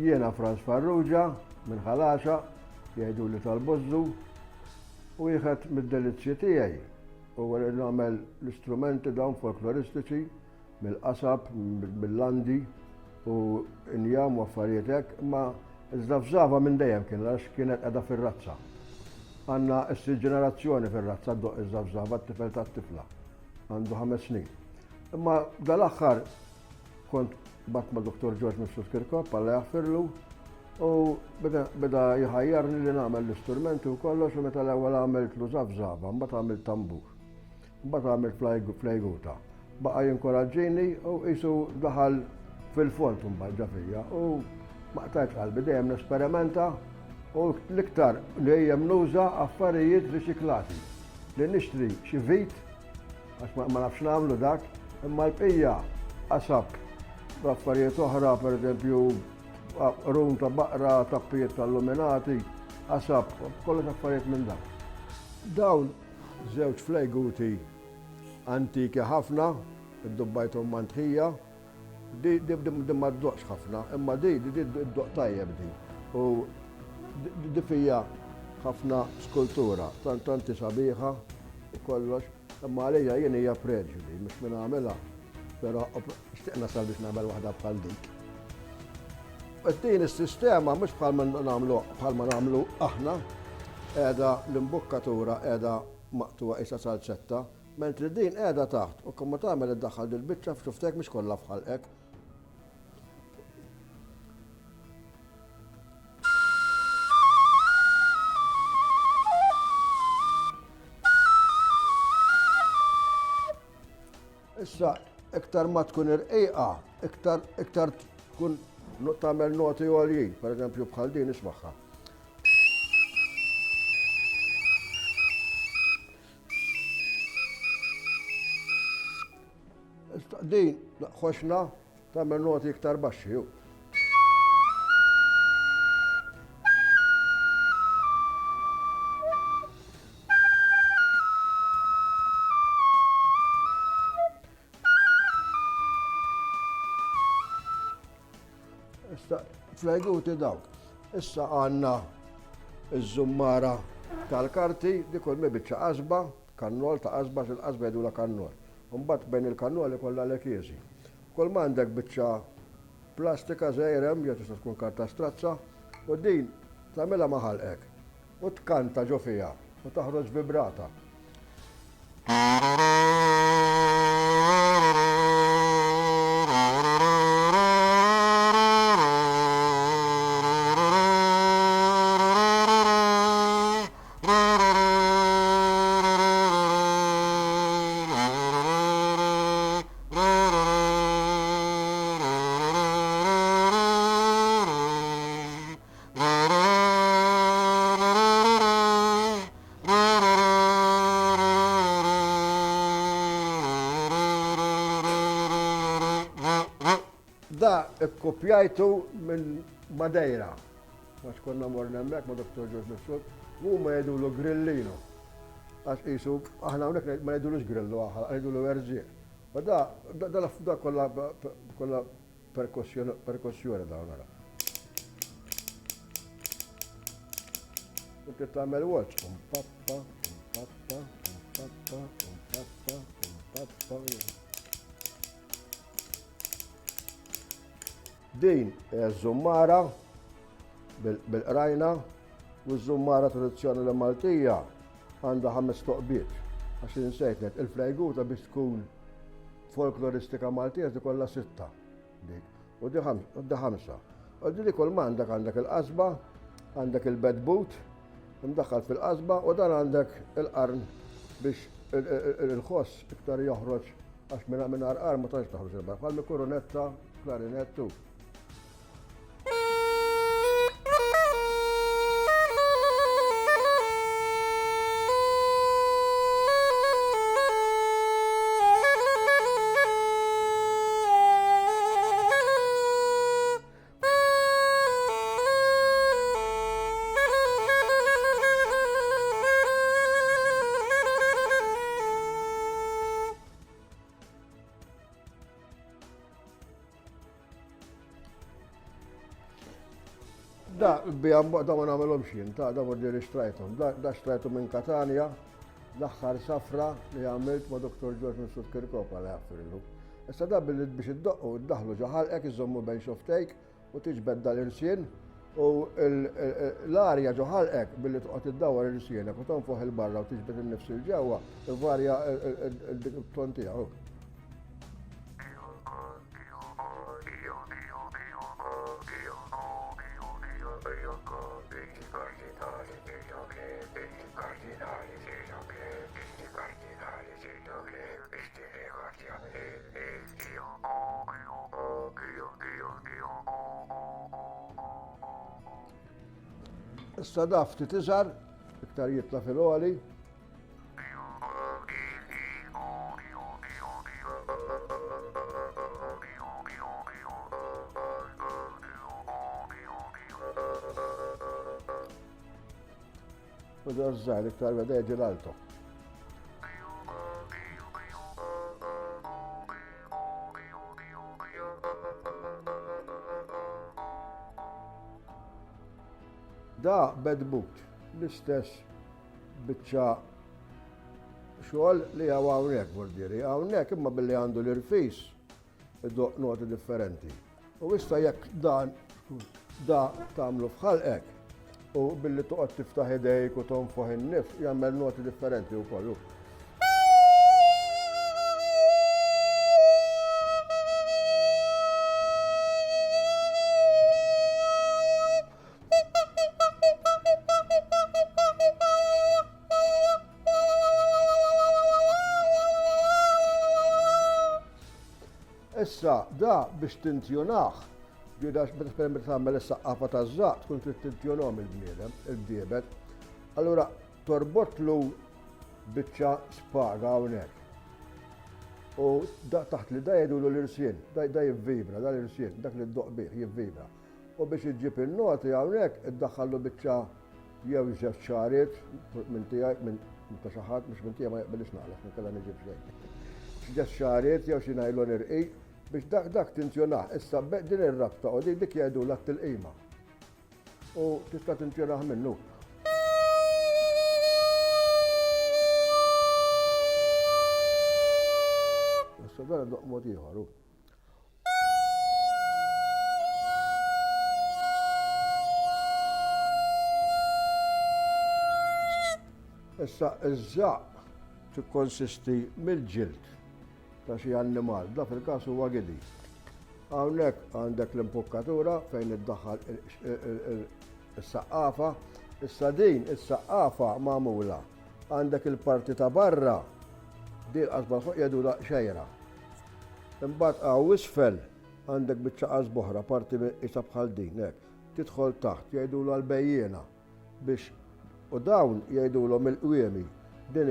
jiena Franz Farrugia minn Ħalaxa jgħidu li tal-Bozzu u jieħed mid-delizzji tiegħi u għalli nagħmel l-istrumenti dawn folkloristiċi mill-qasab, mill-landi u injam u affarijiet hekk, imma iż-żafżafa minn dejjem kienet qiegħda fir-razza. Għandna s ġenerazzjoni fir-razza ddoq iż-żafżafa t-tifel tat-tifla. Għandu 5 snin. Imma dal-aħħar kont bat ma' Dr. George Mifsud Kirkop Alla jaħfirlu u beda jħajjarni li nagħmel l-istrumenti u kollox u meta l-ewwel għamiltlu żafżafa, mbagħad għamilt tambur, mbagħad għamilt flejguta. Baqa' jinkoraġġini u qisu daħal fil-fond mbagħad ġa fija u ma qtajtx qalbi dejjem nesperimenta u l-iktar li hija nuża affarijiet riċiklati. Li nixtri xi vit għax ma nafx nagħmlu dak, imma l-bqija qasab b'affarijiet oħra, pereżempju rum ta' baqra, tappijiet tal-luminati, qasab, kollox affarijiet minn dak. Dawn żewġ flejguti antiki ħafna, id-dubbajthom mantħija, di ma ddoqx ħafna, imma di ddoq tajjeb di. U di fija ħafna skultura, tanti sabiħa u kollox, imma għalija jien hija preġudi, mhux minn għamilha, però xtieq nasal biex nagħmel waħda bħal dik. Din is-sistema mhux bħalma nagħmlu aħna, qiegħda l-imbukkatura qiegħda maqtuwa isa salzetta, mentri din qiegħda taħt u kemm tagħmel iddaħħal dil-biċċa f'xuftek mhix kollha bħalqek. Issa iktar ma tkun irqieqa, iktar tkun tagħmel noti għoljin, pereżempju bħal din ismagħha. Din ħoxna tagħmel noti iktar baxxi. Issa flejguti dawk. Issa għandna iż-żummara tal-karti dik kull biċċa qasba, kannol ta' qasba x'il-qasba jgħidula kannol. Mbagħad bejn il-kannoli kollha l-ekjesi. Kull ma għandek biċċa plastika żgħirem jew tista' tkun karta strazza u din tagħmilha ma' ħalqek u tkanta ġo fiha u taħroġ vibrata. Da ikkopjajtu minn Madeira. Għax konna morna hemmhekk ma' Dr. George Mifsud, huma jgħidulu grillino. Għax qisu aħna hawnhekk ma jgħidulux grillu aħna, jgħidulu erġieq. Ma da kollha perkussjoni dawn nara. Inti tagħmel watch, pappa. Din żummara bil-qrajna u żummara tradizzjonali Maltija għandha 5 toqbiet. Għax insejtnet il-flejguta biex tkun folkloristika Maltija tikollha 6 dik. U di 5. U di kull ma għandek il-qasba, għandek il-bed boot, imdaħħal fil-qasba u dan għandek il-qarn biex il-ħoss iktar joħroġ għax minn qarqar ma tantx taħroġ il-barq. Bħal koronetta, klarinettu. Da bijam da ma nagħmelhom xien, da mordi li xtrajthom. Da xtrajtu minn Katania, l-aħħar safra li għamilt ma' Dr. George Mr. Kirkhope għal jaffirlu. Issa da billi biex id-doqqu id-daħlu ġaħalqek iżommu bejn xoftejk u tiġbed dal-irsien u l-arja ġoħalqek billi toqgħod iddawwar irsienek u tonfoħ il-barra u tiġbed innifs il-ġewwa varja il-ton tiegħu. Issa da ftit iżgħar, iktar jitla fil-għoli. U da żgħar iktar beda jiġi l-alto. Da bed boot, l-istess biċċa xogħol li għaw hawnhekk bordieri. Hawnhekk imma billi għandu l-irfis id-doq noti differenti. U issa jekk da tagħmlu f'ħalqek u billi toqgħod tiftaħ idejk u tonfoħ in-nifs jagħmel noti differenti wkoll. Issa, da biex tintjonaħ, biex permet tagħmel is-saqqafa taż-żaq, tkun trid tintjonhom il-bdiebet. Allura torbotlu biċċa spaga hawnhekk. U taħt li da jgħidulu l-irsien, da jivvibra, da l-irsien, dak li ddoq bih jivvibra. U biex iġġib il-noti hawnhekk iddaħħallu biċċa jew ġef ċariet minn tiegħek minn ta' xi ħadd mhux minn tiegħek ma jaqbilx naqlas minn kellha niġib xejn. Ġef ċariet jew xi najlon irqi biex dak tintjonaħ, issa din ir-rabta u dik jgħidulek tilqima. U tista' tintjonaħ minnu. Issa dan doq mod ieħor. Issa iż-żaq tikkonsisti mill-ġild ta' xi annimal, da fil-każ huwa gidi. Hawnhekk għandek l-impukkatura fejn iddaħħal is-saqqafa. Issa din is-saqqafa magħmula. Għandek il-parti ta' barra din qasba fuq jgħidula xejra. Imbagħad hawn isfel għandek biċċa qasba oħra parti isa bħal din hekk. Tidħol taħt jgħidula l-bejjiena biex u dawn jgħidulhom il-qwiemi. Din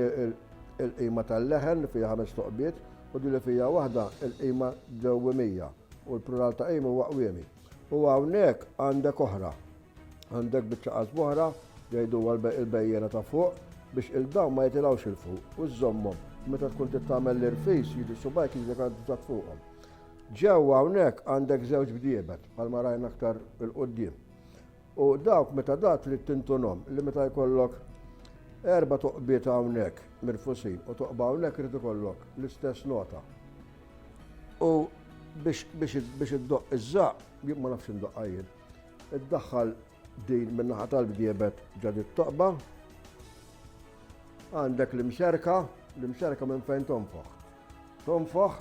il-qima tal-leħen li fiha 5 toqbiet u din li fija waħda il-qima ġewwimija u l-plural ta' qima huwa qwiemi. U hawnhekk għandek oħra. Għandek biċċa qasba oħra jgħiduha l-bejjena ta' fuq biex il-dawn ma jitilgħux il fuq u żommhom. Meta tkun tagħmel l-irfis jiġi subajk jiġi kandidat fuqhom. Ġewwa hawnhekk għandek żewġ bdiebet bħalma rajna aktar il-qudiem. U dawk meta dat trid tintunhom li meta jkollok 4 toqbiet hawnhekk mirfusin u toqba hawnhekk irid ikollok l-istess nota. U biex iddoq iż-żaq, ma nafx indoqqa jien, iddaħħal din min-naħa tal-bdiebet ġad it-toqba, għandek l-imxerka minn fejn tonfoħ. Tonfoħ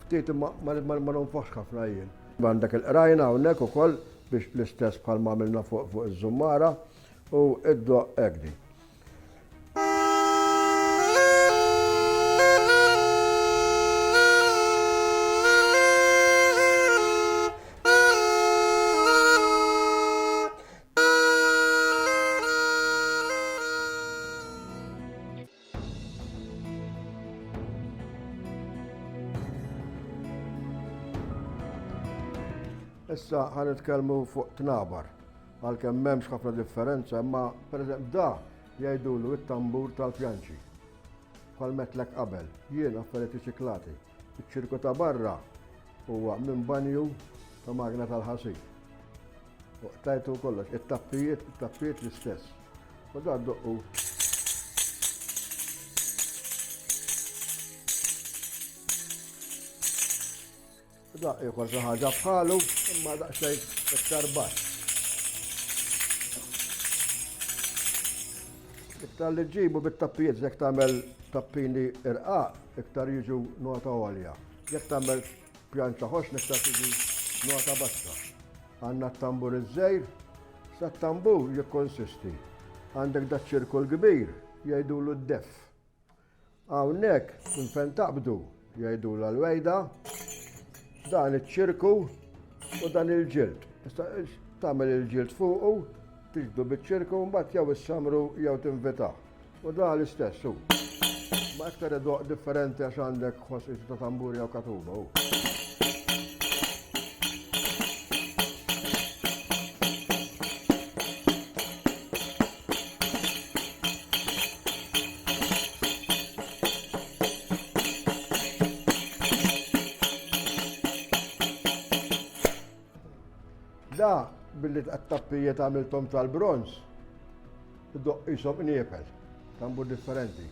ftit ma nonfoħx ħafna jien. Għandek il-qrajna hawnhekk ukoll biex l-istess bħalma għamilna fuq iż-żummara u iddoq hekk din. Issa ħanitkellmu fuq tnabar, għalkemm m'hemmx ħafna differenza, imma pereżempju jgħidulu it-tambur tal-pjanċi. Bħal metlek qabel, jien affarijiet riċiklati. Iċ-ċirku ta' barra huwa minn banju ta' magna tal-ħasib. Tajtu kollox, it-tappijiet l-istess. U da ddoqqu. Da ieħor xi ħaġa bħalu imma daqsxejn iktar baxx. Iktar li ġibu bit-tappijiet jekk tagħmel tappini irqaq, iktar jiġu nota għolja. Jekk tagħmel pjanċa ħoxn iktar tiġi nota baxxa. Għandna t-tambur iż-żgħir, sa t-tambur jikkonsisti. Għandek da ċirkol kbir jgħidulu d-def. Hawnhekk minn fejn taqbdu jgħidulu l-wejda, dan iċ-ċirku u dan il-ġild. Tagħmel il-ġild fuqu, tiġbdu biċ-ċirku mbagħad jew issamru jew tinvitaħ. U dan l-istess hu. Ma iktar idoq differenti għax għandek ħoss ta' tambur jew katuba hu. Da, billi t-tappijiet għamiltom tal-bronz, t-doq jisom niepel, tambur differenti.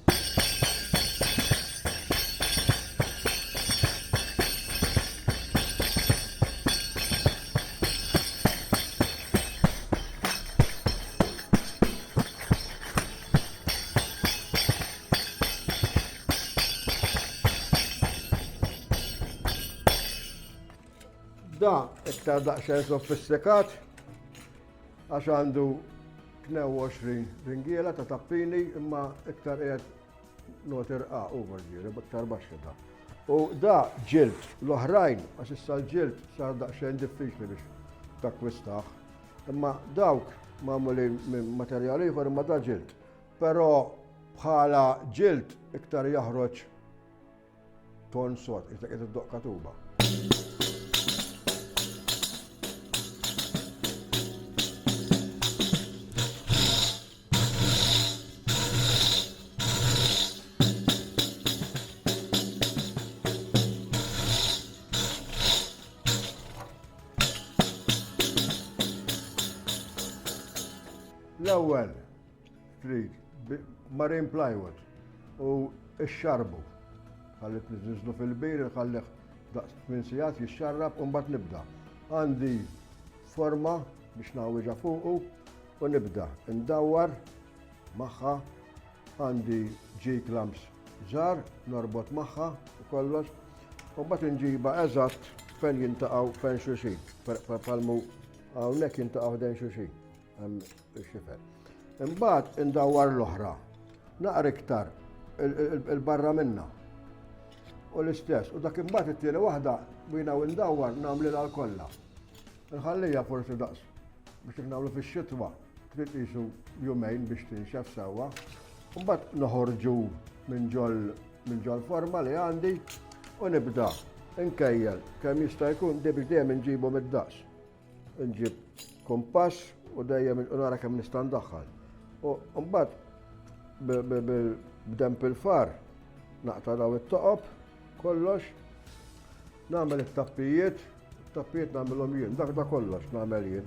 Da, iktar daqsxejn sofistikat, għax għandu 22 ringiela ta' tappini imma iktar qiegħed not irqaq huma ġieli b'iktar baxxa da. U da ġild l-oħrajn għax issa l-ġild sar daqsxejn diffiċli biex takkwistaħ. Imma dawk magħmulin minn materjali ieħor imma da ġild. Però bħala ġild iktar jaħroġ ton sod, iżda qed iddoq katuba. L-ewwel trid marine plywood u x-xarbu. Ħallit niżlu fil-bir, ħallih daqs 8 sigħat jixxarrab u mbagħad nibda. Għandi forma biex nawwiġa fuqu u nibda ndawwar magħha, għandi G-clamps żgħar norbot magħha u kollox u mbagħad inġiba eżatt fejn jintaqgħu fejn xulxin. Palmu hawnhekk jintaqgħu ħdejn xulxin. Xifer. Imbagħad indawwar l-oħra, naqra iktar il-barra minna. U l-istess, u dak imbagħad it-tieni waħda bina u ndawwar nagħmlilha l-kollha. Nħallija forsi daqs biex nagħmlu fix-xitwa, trid qisu jumejn biex tinxef sewwa. Imbagħad noħorġu minn ġol forma li għandi u nibda nkejjel kemm jista' jkun biex dejjem inġibu mid-daqs. Nġib kompass u dejjem nara kemm nista' ndaħħal. U mbagħad b'demp il-far naqta' daw it-toqob kollox, nagħmel it-tappijiet nagħmelhom jien, dak kollox nagħmel jien.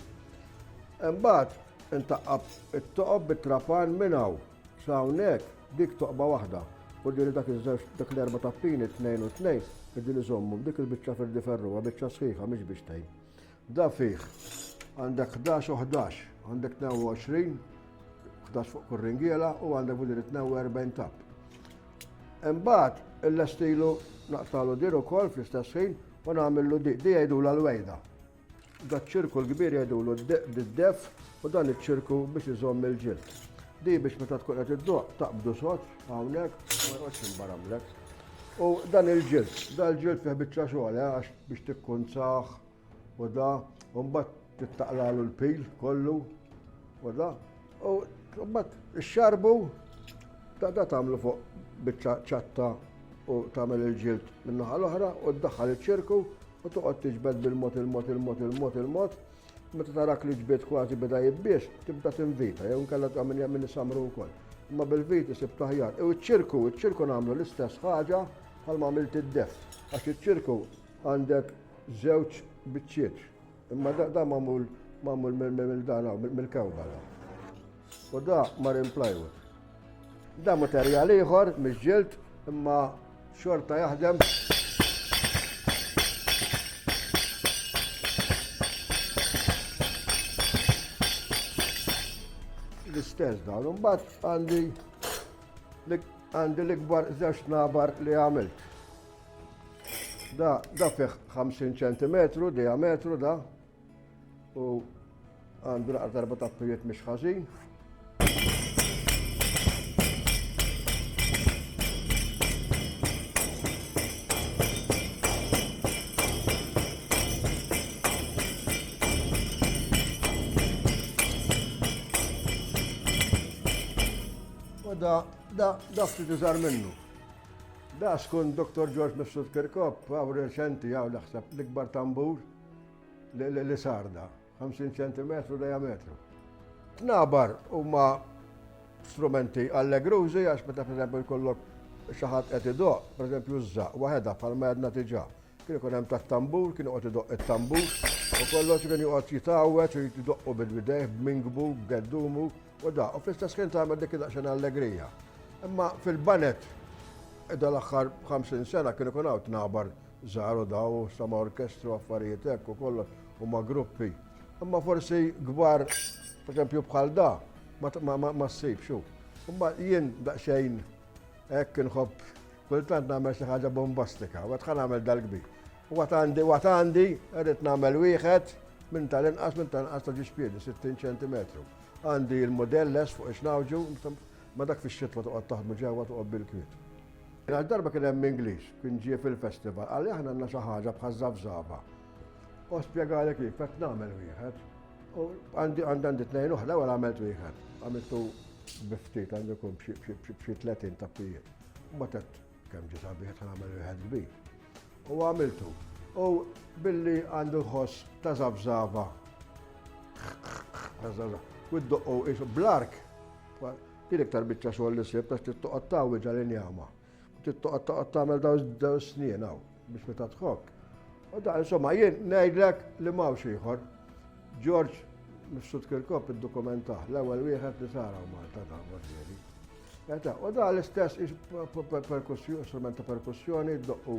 Imbagħad intaqqab it-toqob bit-trapan minn hawn sa hawnhekk dik toqba waħda. U dili dak l-erba' tappini 2 u 2 iddili żommhom dik il-biċċa ferruha biċċa sħiħa mhix biex tgħin. Da fih għandek 11 u 11, għandek 22, 11 fuq kull ringiela u għandek budiri 42 tapp. Imbagħad il-lestilu naqtalu dir ukoll fl-istess ħin u nagħmillu di jgħidula l-wejda. Da ċ-ċirku l-kbir jgħidulu d-def u dan iċ-ċirku biex iżomm il-ġild. Di biex meta tkun qed iddoq taqbdu sod hawnhekk ma jqgħodx inbaramlek. U dan il-ġild, da l-ġild fih biċċa xogħol għax biex tikkunzaħ u da u mbagħad tittaqlalu l-pil kollu u da. U mbagħad ix-xarbu da tagħmlu fuq biċċa ċatta u tagħmel il-ġild min-naħa l-oħra u tdaħħal iċ-ċirku u toqgħod tiġbed bil-mod. Meta tarak li ġbiet kważi beda jibbiex, tibda tinvita, jew inkella tagħmel jagħmel isamru wkoll. imma bil-viti sib taħjar. U ċ-ċirku nagħmlu l-istess ħaġa bħalma għamilt id-def. Għax iċ-ċirku għandek żewġ biċċiet. Imma da magħmul mill-kewba. U da marine plywood. Da materjal ieħor mhix ġild imma xorta jaħdem. L-istess dawn. Imbagħad għandi l-ikbar żewġ nabar li għamilt. Da fih 50 cm diametru da u għandu naqra darba tappijiet mhix ħażin. U da ftit iżgħar minnu. Da skont Dr. George Mifsud Kirkop, għaw reċenti għaw naħseb l-ikbar tambur li sar da, 50 cm diametru. Tnabar huma strumenti allegrużi għax meta pereżempju jkollok xi ħadd qed idoq, pereżempju ż-żaq waħedha bħalma għedna diġà. Kien ikun hemm tat-tambur, kien joqgħod idoq it-tambur, u kollox kien joqgħod jitgħawweġ u jidoqqu bil-bidejh b'mingbu, b'geddumu u da. U fl-istess kien tagħmel dik daqsxejn allegrija. Imma fil-banet dal-aħħar 50 sena kien ikun hawn tnabar żgħar u daw sama orkestru affarijiet hekk u kollox huma gruppi. Imma forsi kbar, pereżempju bħal da, ma ssibx hu. Imma jien daqsxejn hekk inħobb kultant nagħmel xi ħaġa bombastika, u qed nagħmel dal-kbir. U għad għandi rrid nagħmel wieħed minn tal-inqas ta' ġispiedi 60 cm. Għandi l-modelles fuq ix-nawġu, ma dak fix-xitwa toqgħod taħdmu ġewwa toqgħod bil-kwiet. Għal-darba kien hemm Ingliż, kien ġie fil-festival, għalli aħna għandna xi ħaġa bħal żabżaba. U spjegali kif qed nagħmel wieħed. U għandi tnejn oħra wara għamilt wieħed. Għamiltu biftit għandukom xi 30 tappijiet. U ma tet kemm ġie sabiħ nagħmel wieħed kbir. U għamiltu. U billi għandu ħoss ta' żabżaba. U ddoqqu isu bl-ark. Kien iktar biċċa xogħol li sib għax tittoqgħod tawwiġ għall-injama. Tittoqgħod tagħmel daw snien hawn biex meta tħokk. U da insomma jien ngħidlek li m'hawnx ieħor. George Mifsud Kirkop iddokumentah l-ewwel wieħed li sara Malta ta' Marġieri. U da l-istess perkussjoni, strument ta' perkussjoni ddoqqu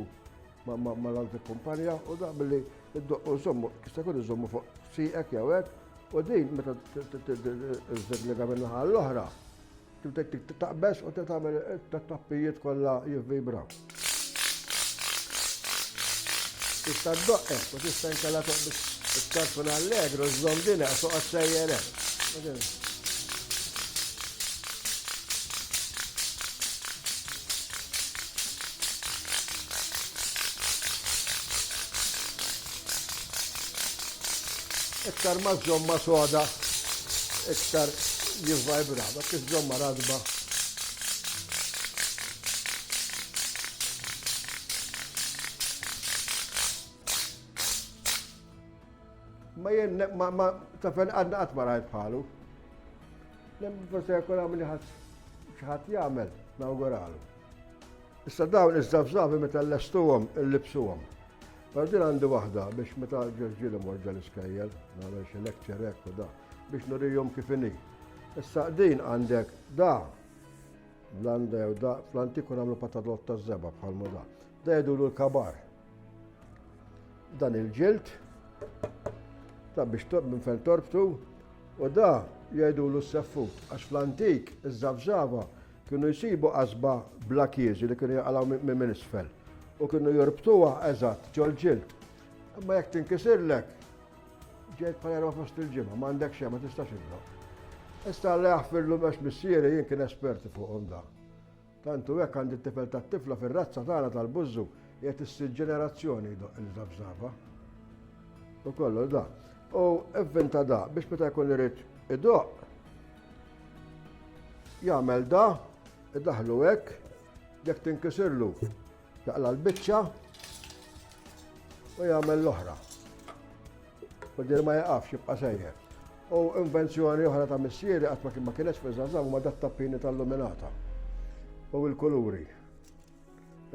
mal-alti kumpanija u da billi ddoqqu żommu, kista jkun iżommu fuq sieqek jew hekk u din meta tiżdeglega min-naħa l-oħra taqbess u tagħmel tat-tappijiet kollha jivvibraw. Tista' ddoqqek u tista' nkella toqbis it-tarfun allegro żżomm din hekk toqgħod sejjer hekk. Iktar ma żomma soda, iktar jivvajbra, ma kif żomma radba. Ma jien tafen għadna qatt ma rajt bħalu. Forse jkun għamli xi ħadd jagħmel nawguralu. Issa dawn iż-żabżabi meta llestuhom illibsuhom. Din għandi waħda biex meta ġirġieli morġa l-iskejjel, nagħmel xi lecture hekk u da, biex nurihom kif inhi. Issa din għandek da, blandew da, fl-antiku nagħmlu patadot ta' żeba bħalma da. Da jgħidulu l-kabar. Dan il-ġild, da biex minn fejn torbtu, u da jgħidulu s-seffut. Għax fl-antik iż-żabżaba kienu jsibu qasba blakieżi li kienu jaqalaw minn isfel. U kienu jorbtuha eżatt ġol ġild. Imma jekk tinkisirlek, ġejt bħal erba' fost il-ġimgħa, m'għandek xejn ma tistax iddoq. Issa li jaħfirlu mhux missieri jien kien esperti fuqhom da. Tantu hekk għandi t-tifel tat-tifla fir-razza tagħna tal-Bużu qiegħed issi ġenerazzjoni jdoq il-żabżaba. U kollu da. U evventa da biex meta jkun irid idoq jagħmel da, iddaħlu hekk, jekk tinkisirlu jaqla l-biċċa u jagħmel l-oħra. U dir ma jaqafx jibqa' sejjer. U invenzjoni oħra ta' missieri qatt ma kienx fi żgħażagħ huma dat-tappini tal-luminata. U l-kuluri.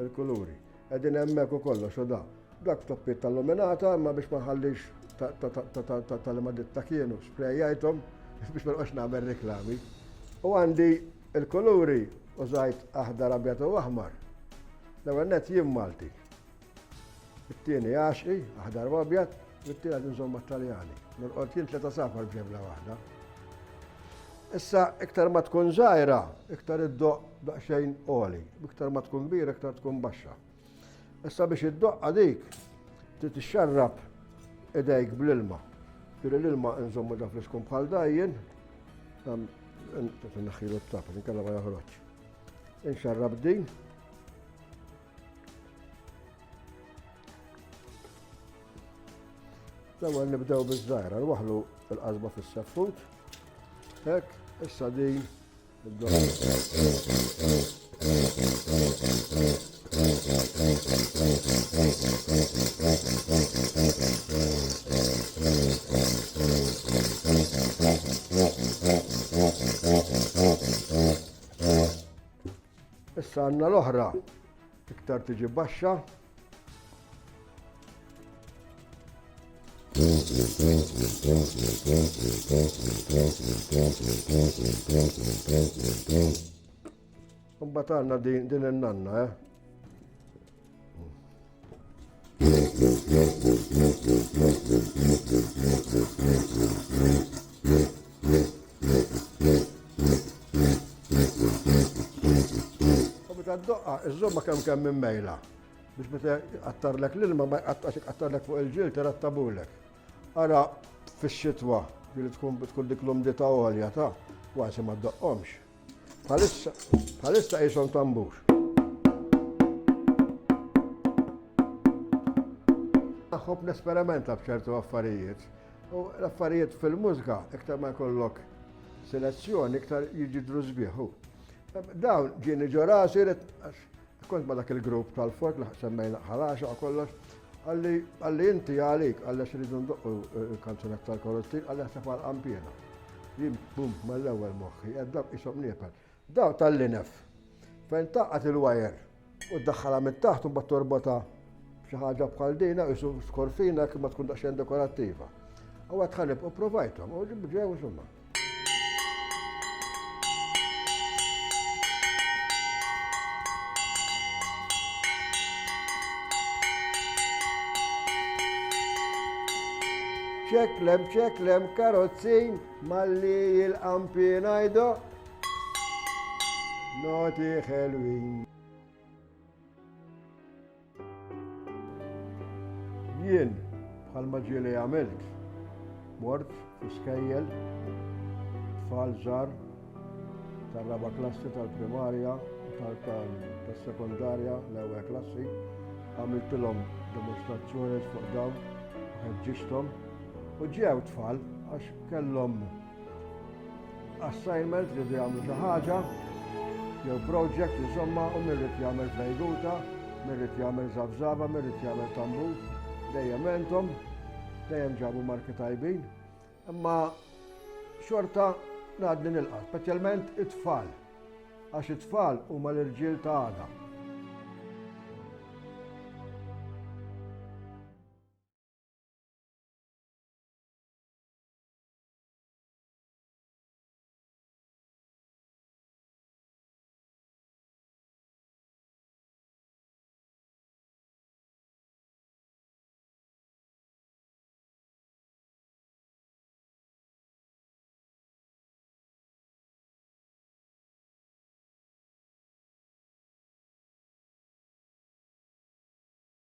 Il-kuluri. Qegħdin hemmhekk u kollox u da. Dak tappiet tal-luminata imma biex ma nħallix tal-maditta kienu sprejjajthom biex ma nqgħodx nagħmel riklami. U għandi il-kuluri użajt aħdar abjad u aħmar. L-ewwel nett jien Malti. It-tieni għaxqi, aħdar u abjad, u t-tieni għad nżomma Taljani. Norqod jien 3 safar b'ġebla waħda. Issa iktar ma tkun żgħira, iktar iddoq daqsxejn għoli. Iktar ma tkun kbira, iktar tkun baxxa. Issa biex iddoqqa dik titixxarrab idejk bl-ilma. Fir l-ilma nżommu da fl-iskun bħal dajjin, naħħilu t-tap, inkella ma joħroġ. Inxarrab din. L-ewwel nibdew biż-żgħira, nwaħħlu l-qasba fis-saffut. Hekk, issa din issa għandna l-oħra iktar tiġi baxxa. Mbagħad għandna din in-nanna, U meta ddoqqa iżomma kemm minn mejla biex meta qattarlek l-ilma ma jqattax iqattarlek fuq il-ġiel tirattabulek. Ara fix-xitwa li tkun dik l-umdità għolja ta' kważi ma ddoqqhomx. Bħalissa qishom tambux. Naħobb nesperimenta b'ċertu affarijiet. U l-affarijiet fil-mużika iktar ma jkollok selezzjoni iktar jiġidru sbieħ. Dawn ġieni ġo rasi kont ma dak il-grupp tal-fort li semmejna ħalaxa u kollox. Għalli inti għalik, għalli xridu ndoqqu il-kanzunek tal-korottin, għalli għasaf għal-ampjena. Jim, bum, mal-ewel moħħi, għaddab isom niepel. Daw tal-linef, fejn taqqat il-wajer, u d-daħħala mit-taħt un bat torbota xaħġa bħal dina, jisu skorfina kima tkun daqxen dekorattiva. U għatħanib u provajtom, u ġew insomma. ċeklem karozzin malli l-ampina jdoq. Noti ħelwin. Jien bħalma ġieli għamilt mort fi skejjel tfal żgħar tar-raba' klassi tal-primarja tas-sekondarja l-ewwel klassi għamiltilhom dimostrazzjoni fuq dawn ħeġġixthom. U ġew tfal għax kellhom assignment li jagħmlu xi ħaġa, jew project insomma u mirrid jagħmel flejguta, mirrid jagħmel żabżaba, mirrid jagħmel tambur, dejjem entom, dejjem ġabu marki tajbin. Imma xorta ngħadni nilqa', speċjalment it-tfal, għax it-tfal huma l-irġiel ta' għada.